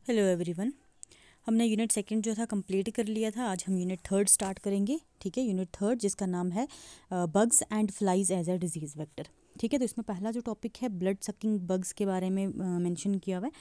Hello everyone. हमने unit second जो था कंप्लीट कर लिया था। आज हम यूनिट थर्ड स्टार्ट करेंगे। ठीक है, यूनिट थर्ड जिसका नाम है bugs and flies as a disease vector. ठीक है, तो इसमें पहला जो टॉपिक है ब्लड सकिंग बग्स के बारे में मेंशन किया हुआ है।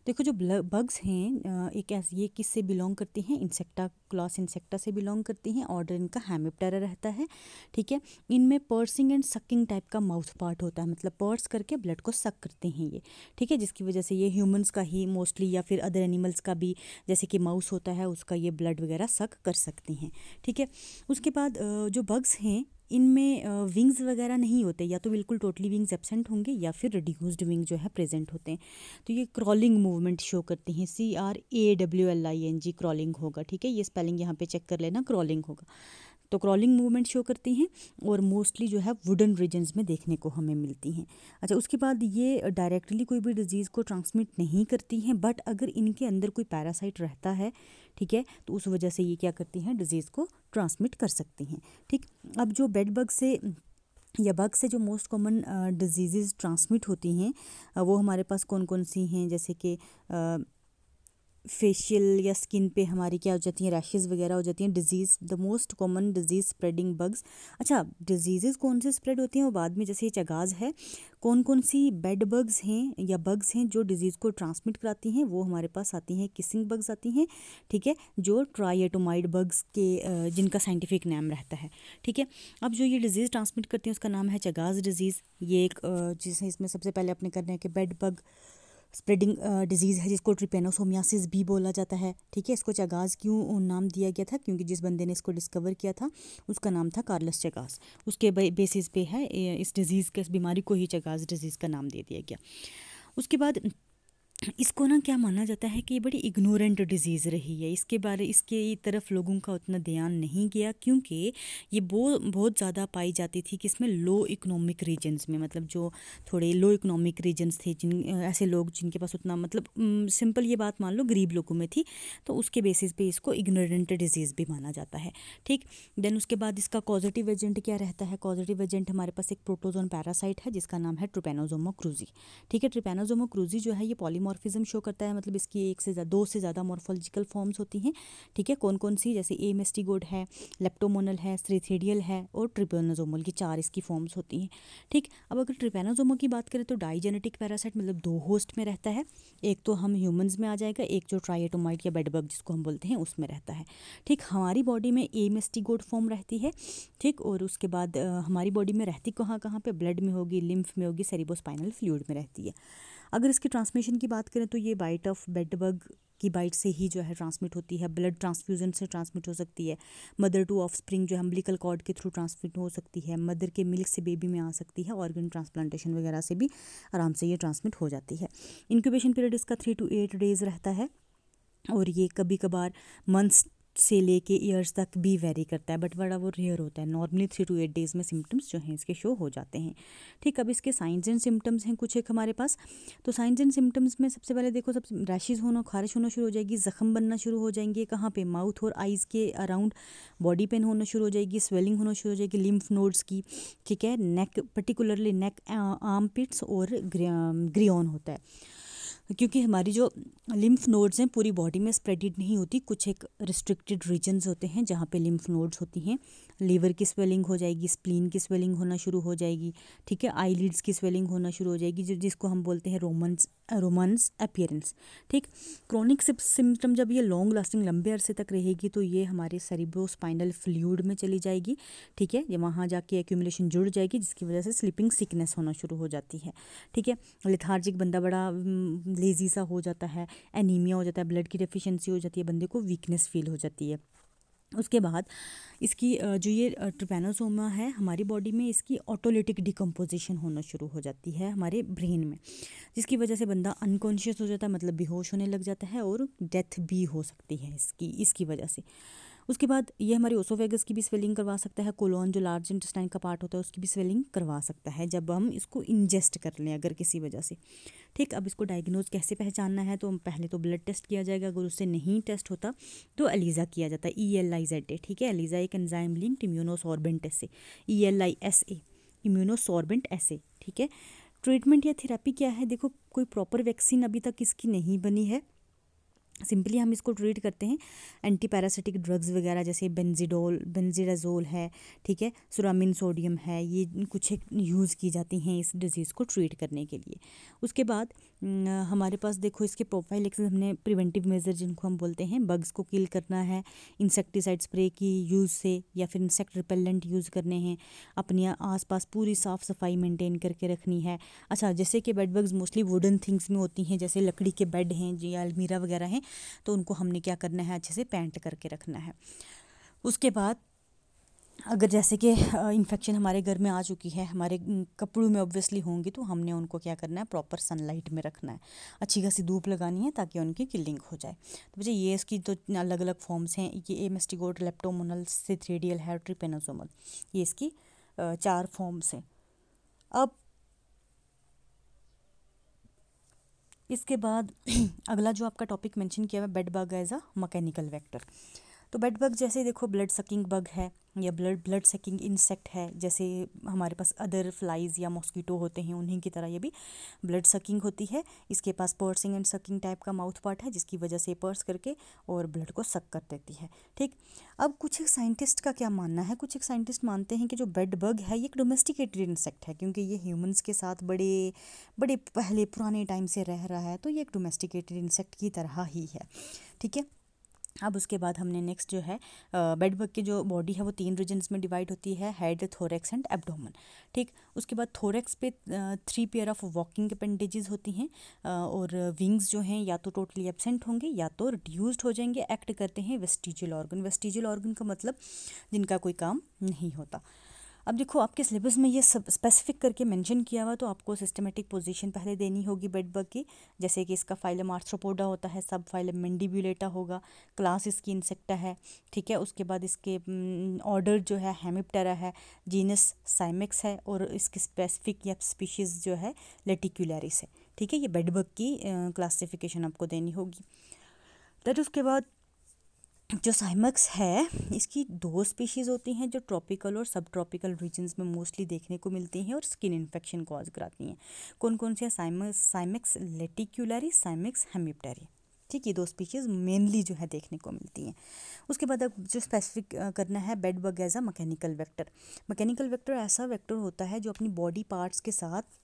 देखो जो बग्स हैं एक ऐसे ये किससे बिलोंग करती हैं, इंसेक्टा क्लास इंसेक्टा से बिलोंग करती हैं। ऑर्डर इनका हेमिप्टेरा रहता है। ठीक है, इनमें पर्सिंग एंड सकिंग टाइप का माउथ पार्ट होता है, मतलब पर्स करके ब्लड को सक करते हैं ये। ठीक है, जिसकी वजह से ये ह्यूमंस का ही मोस्टली या फिर अदर एनिमल्स का भी, जैसे कि माउस होता है उसका, ये ब्लड वगैरह सक कर सकते हैं। ठीक है, उसके बाद जो बग्स हैं इनमें विंग्स वगैरह नहीं होते, या तो बिल्कुल टोटली विंग्स एब्सेंट होंगे या फिर रिड्यूस्ड विंग जो है प्रेजेंट होते हैं। तो ये क्रॉलिंग मूवमेंट शो करती हैं, CRAWLING क्रॉलिंग होगा। ठीक है, ये स्पेलिंग यहाँ पे चेक कर लेना, क्रॉलिंग होगा। तो क्रॉलिंग मूवमेंट शो करती हैं और मोस्टली जो है वुडन रीजन्स में देखने को हमें मिलती हैं। अच्छा, उसके बाद ये डायरेक्टली कोई भी डिजीज़ को ट्रांसमिट नहीं करती हैं, बट अगर इनके अंदर कोई पैरासाइट रहता है, ठीक है, तो उस वजह से ये क्या करती हैं, डिजीज़ को ट्रांसमिट कर सकती हैं। ठीक, अब जो बेड बग से या बग से जो मोस्ट कॉमन डिजीज़ ट्रांसमिट होती हैं वो हमारे पास कौन कौन सी हैं, जैसे कि फेशियल या स्किन पे हमारी क्या हो जाती हैं, रैशेज़ वगैरह हो जाती हैं। Disease, the most common disease spreading bugs. अच्छा, डिजीज़ कौन से स्प्रेड होती हैं वो बाद में, जैसे ये चगाज है। कौन कौन सी बेड बग्स हैं या बग्स हैं जो डिजीज़ को ट्रांसमिट कराती हैं, वो हमारे पास आती हैं किसिंग बग्स आती हैं। ठीक है, जो ट्राइएटोमाइड बग्स के जिनका साइंटिफिक नाम रहता है। ठीक है, अब जो ये डिजीज़ ट्रांसमिट करती हैं उसका नाम है चगाज डिजीज़। ये एक जिसे इसमें सबसे पहले अपने करना है कि बेड बग स्प्रेडिंग डिजीज़ है, जिसको ट्रिपेनोसोमियासिस भी बोला जाता है। ठीक है, इसको चगास क्यों नाम दिया गया था, क्योंकि जिस बंदे ने इसको डिस्कवर किया था उसका नाम था कार्लस चगास। उसके बेसिस पे है इस डिज़ीज़ के, इस बीमारी को ही चगास डिजीज़ का नाम दे दिया गया। उसके बाद इसको ना क्या माना जाता है कि ये बड़ी इग्नोरेंट डिजीज़ रही है, इसके तरफ लोगों का उतना ध्यान नहीं गया, क्योंकि ये बहुत ज़्यादा पाई जाती थी कि इसमें लो इकोनॉमिक रीजन्स में, मतलब जो थोड़े लो इकोनॉमिक रीजन्स थे, ऐसे लोग जिनके पास उतना, मतलब सिंपल ये बात मान लो गरीब लोगों में थी, तो उसके बेसिस पे इसको इग्नोरेंट डिजीज़ भी माना जाता है। ठीक, देन उसके बाद इसका कॉजेटिव एजेंट क्या रहता है। कॉजेटिव एजेंट हमारे पास एक प्रोटोजोन पैरासाइट है जिसका नाम है ट्रिपेनोसोमा क्रूजी। ठीक है, ट्रिपेनोसोमा क्रूजी जो है ये पॉलीमॉर्फिज्म शो करता है, मतलब इसकी दो से ज़्यादा मॉर्फोलॉजिकल फॉर्म्स होती हैं। ठीक है, कौन कौन सी, जैसे ए मेस्टिगोड है, लेप्टोमोनल है, स्ट्रिथिडियल है और ट्रिपेनोसोमल की 4 इसकी फॉर्म्स होती हैं। ठीक, अब अगर ट्रिपेनोसोमा की बात करें तो डाइजेनेटिक पैरासाइट, मतलब 2 होस्ट में रहता है। एक तो हम ह्यूमंस में आ जाएगा, एक जो ट्राइएटोमाइट या बेडबग जिसको हम बोलते हैं उसमें रहता है। ठीक, हमारी बॉडी में ए मेस्टिगोड फॉर्म रहती है। ठीक, और उसके बाद हमारी बॉडी में रहती कहाँ कहाँ पे, ब्लड में होगी, लिम्फ में होगी, सेरिब्रोस्पाइनल फ्लूइड में रहती है। अगर इसकी ट्रांसमिशन की बात करें तो ये बाइट ऑफ बेड बग की बाइट से ही जो है ट्रांसमिट होती है। ब्लड ट्रांसफ्यूजन से ट्रांसमिट हो सकती है। मदर टू ऑफस्प्रिंग जो है अम्बिलिकल कॉर्ड के थ्रू ट्रांसमिट हो सकती है। मदर के मिल्क से बेबी में आ सकती है। ऑर्गन ट्रांसप्लांटेशन वगैरह से भी आराम से ये ट्रांसमिट हो जाती है। इंक्यूबेशन पीरियड इसका 3 to 8 डेज़ रहता है, और ये कभी कभार मंथ्स से लेके ईयर्स तक भी वेरी करता है, बट बड़ा वो रेयर होता है। नॉर्मली 3 to 8 डेज़ में सिम्टम्स जो हैं इसके शो हो जाते हैं। ठीक, अब इसके साइंस एंड सिम्टम्स हैं कुछ एक हमारे पास। तो साइंस एंड सिम्टम्स में सबसे पहले देखो, सबसे रैशेज़ होना, खारिश होना शुरू हो जाएगी, ज़ख़म बनना शुरू हो जाएंगे। कहाँ पे, माउथ और आइज़ के अराउंड। बॉडी पेन होना शुरू हो जाएगी, स्वेलिंग होना शुरू हो जाएगी लिम्फ नोड्स की। ठीक है, नेक, पर्टिकुलरली नेक, आर्म पिट्स और ग्रियोन होता है, क्योंकि हमारी जो लिम्फ नोड्स हैं पूरी बॉडी में स्प्रेडेड नहीं होती, कुछ एक रिस्ट्रिक्टेड रीजन्स होते हैं जहाँ पे लिम्फ नोड्स होती हैं। लीवर की स्वेलिंग हो जाएगी, स्प्लीन की स्वेलिंग होना शुरू हो जाएगी। ठीक है, आईलिड्स की स्वेलिंग होना शुरू हो जाएगी, जिसको हम बोलते हैं रोमन्स अपीयरेंस। ठीक, क्रोनिक सिम्टम जब ये लॉन्ग लास्टिंग लंबे अरसे तक रहेगी तो ये हमारे सेरिब्रोस्पाइनल फ्लूइड में चली जाएगी। ठीक है, ये वहाँ जाके एक्यूमुलेशन जुड़ जाएगी, जिसकी वजह से स्लीपिंग सिकनेस होना शुरू हो जाती है। ठीक है, लेथार्जिक बंदा बड़ा लेज़ी सा हो जाता है, एनीमिया हो जाता है, ब्लड की डेफिशिएंसी हो जाती है, बंदे को वीकनेस फील हो जाती है। उसके बाद इसकी जो ये ट्रिपेनोसोमा है हमारी बॉडी में, इसकी ऑटोलिटिक डिकम्पोजिशन होना शुरू हो जाती है हमारे ब्रेन में, जिसकी वजह से बंदा अनकॉन्शियस हो जाता है, मतलब बेहोश होने लग जाता है, और डेथ भी हो सकती है इसकी वजह से। उसके बाद ये हमारी ओसोफेगस की भी स्वेलिंग करवा सकता है। कोलोन जो लार्ज इंटेस्टाइन का पार्ट होता है उसकी भी स्वेलिंग करवा सकता है जब हम इसको इंजेस्ट कर लें अगर किसी वजह से। ठीक, अब इसको डायग्नोज कैसे पहचानना है, तो पहले तो ब्लड टेस्ट किया जाएगा, अगर उससे नहीं टेस्ट होता तो एलिज़ा किया जाता है, ELIZA। ठीक है, एलिज़ा एक एंजाइम लिंक्ड इम्यूनोसॉर्बेंट एसे, ELISA, इम्यूनोसॉर्बेंट एसे। ठीक है, ट्रीटमेंट या थेरेपी क्या है, देखो कोई प्रॉपर वैक्सीन अभी तक इसकी नहीं बनी है, सिंपली हम इसको ट्रीट करते हैं एंटी पैरासिटिक ड्रग्स वगैरह, जैसे बेंजीडाजोल है, ठीक है, सुरामिन सोडियम है, ये कुछ एक यूज़ की जाती हैं इस डिज़ीज़ को ट्रीट करने के लिए। उसके बाद हमारे पास देखो इसके प्रोफाइलैक्सिस, हमने प्रिवेंटिव मेजर जिनको हम बोलते हैं, बग्स को किल करना है इंसेक्टिसाइड स्प्रे की यूज़ से, या फिर इंसेक्ट रिपेलेंट यूज़ करने हैं, अपने आसपास पूरी साफ़ सफाई मेंटेन करके रखनी है। अच्छा, जैसे कि bed bugs mostly wooden things में होती हैं, जैसे लकड़ी के बेड हैं या अलमीरा वगैरह हैं, तो उनको हमने क्या करना है, अच्छे से पेंट करके रखना है। उसके बाद अगर जैसे कि इन्फेक्शन हमारे घर में आ चुकी है, हमारे कपड़ों में ऑब्वियसली होंगी, तो हमने उनको क्या करना है, प्रॉपर सनलाइट में रखना है, अच्छी खासी धूप लगानी है ताकि उनकी किलिंग हो जाए। तो बच्चे ये इसकी तो अलग अलग फॉर्म्स हैं, ये एमेस्टिगोट, लेप्टोमोनल, सिथ्रिडियल है, ट्रिपेनोसोमल, ये इसकी 4 फॉर्म्स हैं। अब इसके बाद अगला जो आपका टॉपिक मेंशन किया हुआ है, bed bug as a mechanical vector. तो बेड बग जैसे देखो ब्लड सकिंग बग है या ब्लड सकिंग इंसेक्ट है, जैसे हमारे पास अदर फ्लाइज या मॉस्किटो होते हैं, उन्हीं की तरह ये भी ब्लड सकिंग होती है। इसके पास पर्सिंग एंड सकिंग टाइप का माउथ पार्ट है, जिसकी वजह से पर्स करके और ब्लड को सक कर देती है। ठीक, अब कुछ एक साइंटिस्ट का क्या मानना है, कुछ एक साइंटिस्ट मानते हैं कि जो बेड बग है ये एक डोमेस्टिकेटेड इंसेक्ट है, क्योंकि ये ह्यूमंस के साथ बड़े बड़े पहले पुराने टाइम से रह रहा है, तो ये एक डोमेस्टिकेटेड इंसेक्ट की तरह ही है। ठीक है, अब उसके बाद हमने नेक्स्ट जो है बेड बग की जो बॉडी है वो 3 रीजन्स में डिवाइड होती है, हेड, थोरेक्स एंड एब्डोमेन। ठीक, उसके बाद थोरेक्स पे 3 पेयर ऑफ वॉकिंग अपेंडेजेस होती हैं, और विंग्स जो हैं या तो टोटली एब्सेंट होंगे या तो रिड्यूस्ड हो जाएंगे, एक्ट करते हैं वेस्टिजियल ऑर्गन। वेस्टिजियल ऑर्गन का मतलब जिनका कोई काम नहीं होता। अब देखो आपके सिलेबस में ये सब स्पेसिफिक करके मेंशन किया हुआ, तो आपको सिस्टमेटिक पोजीशन पहले देनी होगी बेड बग की, जैसे कि इसका फाइलम आर्थ्रोपोडा होता है, सब फाइलम मैंडिब्यूलेटा होगा, क्लास इसकी इंसेक्टा है। ठीक है, उसके बाद इसके ऑर्डर जो है हेमिप्टेरा है, जीनस साइमेक्स है, और इसकी स्पेसिफिक या स्पीशीज़ जो है लेटिक्युलरिस है। ठीक है, ये बेड बग की क्लासिफिकेशन आपको देनी होगी। दैट उसके बाद जो साइमक्स है इसकी 2 स्पीशीज़ होती हैं, जो ट्रॉपिकल और सब ट्रॉपिकल रीजन्स में मोस्टली देखने को मिलती हैं और स्किन इन्फेक्शन कॉज कराती हैं। कौन कौन से? साइमक्स लेटिक्युलरी, साइमक्स हेमिप्टेरी। ठीक, ये 2 स्पीशीज़ मेनली जो है देखने को मिलती हैं। उसके बाद अब जो स्पेसिफिक करना है bed bug as a mechanical vector. Mechanical vector ऐसा वेक्टर होता है जो अपनी बॉडी पार्ट्स के साथ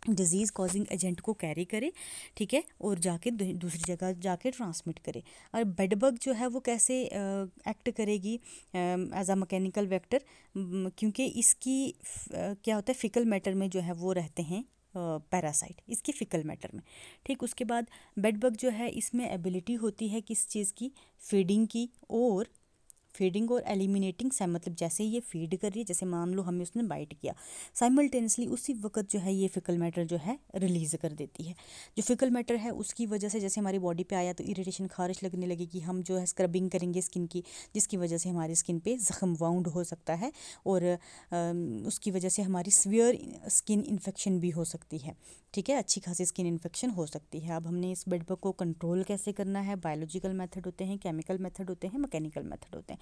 डिजीज़ कॉजिंग एजेंट को कैरी करे, ठीक है, और जाके दूसरी जगह जाके ट्रांसमिट करे। और बेड बग जो है वो कैसे एक्ट करेगी एज अ मैकेनिकल वेक्टर, क्योंकि इसकी क्या होता है, फिकल मैटर में जो है वो रहते हैं पैरासाइट, इसकी फिकल मैटर में। ठीक, उसके बाद बेड बग जो है इसमें एबिलिटी होती है किस चीज़ की? फीडिंग की, और फीडिंग और एलिमिनेटिंग से, मतलब जैसे ये फीड कर रही है, जैसे मान लो हमें उसने बाइट किया, साइमल्टेनियसली उसी वक्त जो है ये फिकल मैटर जो है रिलीज़ कर देती है। जो फिकल मैटर है उसकी वजह से जैसे हमारी बॉडी पे आया तो इरिटेशन, खारिश लगने लगेगी, हम जो है स्क्रबिंग करेंगे स्किन की, जिसकी वजह से हमारी स्किन पे ज़ख्म वाउंड हो सकता है, और उसकी वजह से हमारी सीवियर स्किन इन्फेक्शन भी हो सकती है। ठीक है, अच्छी खासी स्किन इन्फेक्शन हो सकती है। अब हमने इस बेड बग को कंट्रोल कैसे करना है? बायोलॉजिकल मेथड होते हैं, केमिकल मेथड होते हैं, मैकेनिकल मेथड होते हैं।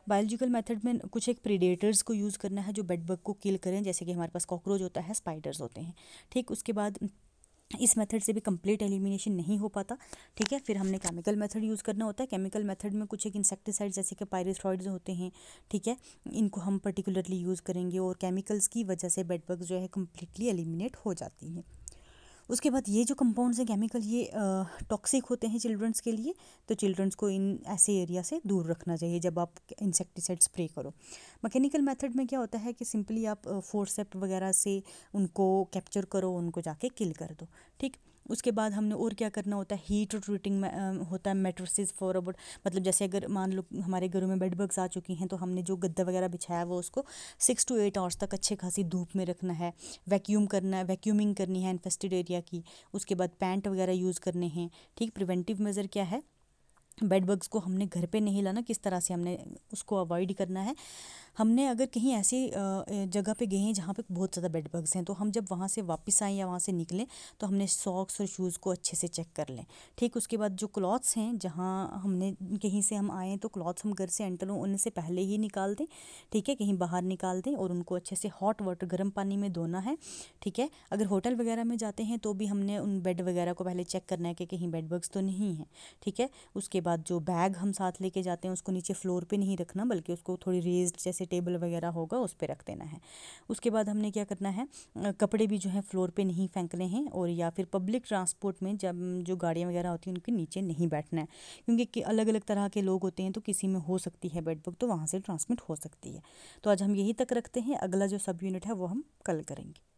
बायोलॉजिकल मेथड में कुछ एक प्रीडेटर्स को यूज़ करना है जो बेड बग को किल करें, जैसे कि हमारे पास कॉकरोच होता है, स्पाइडर्स होते हैं। ठीक, उसके बाद इस मेथड से भी कंप्लीट एलिमिनेशन नहीं हो पाता। ठीक है, फिर हमने केमिकल मेथड यूज़ करना होता है। केमिकल मेथड में कुछ एक इंसेक्टिसाइड जैसे कि पायरेथ्रॉइड्स होते हैं, ठीक है, इनको हम पर्टिकुलरली यूज़ करेंगे, और केमिकल्स की वजह से बेड बग जो है कम्प्लीटली एलिमिनेट हो जाती हैं। उसके बाद ये जो कंपाउंड्स हैं केमिकल, ये टॉक्सिक होते हैं चिल्ड्रंस के लिए, तो चिल्ड्रंस को इन ऐसे एरिया से दूर रखना चाहिए जब आप इंसेक्टिसाइड स्प्रे करो। मैकेनिकल मेथड में क्या होता है कि सिंपली आप फोर्सेप वगैरह से उनको कैप्चर करो, उनको जाके किल कर दो। ठीक, उसके बाद हमने और क्या करना होता है, हीट ट्रीटिंग होता है मैट्रेसेस फॉर अबाउट, मतलब जैसे अगर मान लो हमारे घरों में बेड बग्स आ चुकी हैं, तो हमने जो गद्दा वगैरह बिछाया वो उसको 6 to 8 आवर्स तक अच्छे खासी धूप में रखना है, वैक्यूम करना है, वैक्यूमिंग करनी है इन्फेस्टेड एरिया की। उसके बाद पैंट वगैरह यूज़ करने हैं। ठीक, प्रिवेंटिव मेज़र क्या है? बेड बग्स को हमने घर पे नहीं लाना, किस तरह से हमने उसको अवॉइड करना है। हमने अगर कहीं ऐसी जगह पे गए हैं जहाँ पे बहुत ज़्यादा बेड बग्स हैं, तो हम जब वहाँ से वापस आएँ या वहाँ से निकलें तो हमने सॉक्स और शूज़ को अच्छे से चेक कर लें। ठीक, उसके बाद जो क्लॉथ्स हैं, जहाँ हमने कहीं से हम आए तो क्लॉथ्स हम घर से एंटर हों उनसे पहले ही निकाल दें। ठीक है, कहीं बाहर निकाल दें और उनको अच्छे से हॉट वाटर गर्म पानी में धोना है। ठीक है, अगर होटल वगैरह में जाते हैं तो भी हमने उन बेड वगैरह को पहले चेक करना है कि कहीं बेड बग्स तो नहीं है। ठीक है, उसके बाद जो बैग हम साथ लेके जाते हैं उसको नीचे फ्लोर पे नहीं रखना, बल्कि उसको थोड़ी रेज्ड जैसे टेबल वगैरह होगा उस पे रख देना है। उसके बाद हमने क्या करना है, कपड़े भी जो है फ्लोर पे नहीं फेंकने हैं, और या फिर पब्लिक ट्रांसपोर्ट में जब जो गाड़ियाँ वगैरह होती हैं उनके नीचे नहीं बैठना है, क्योंकि अलग अलग तरह के लोग होते हैं तो किसी में हो सकती है बेड बग, तो वहाँ से ट्रांसमिट हो सकती है। तो आज हम यही तक रखते हैं, अगला जो सब यूनिट है वो हम कल करेंगे।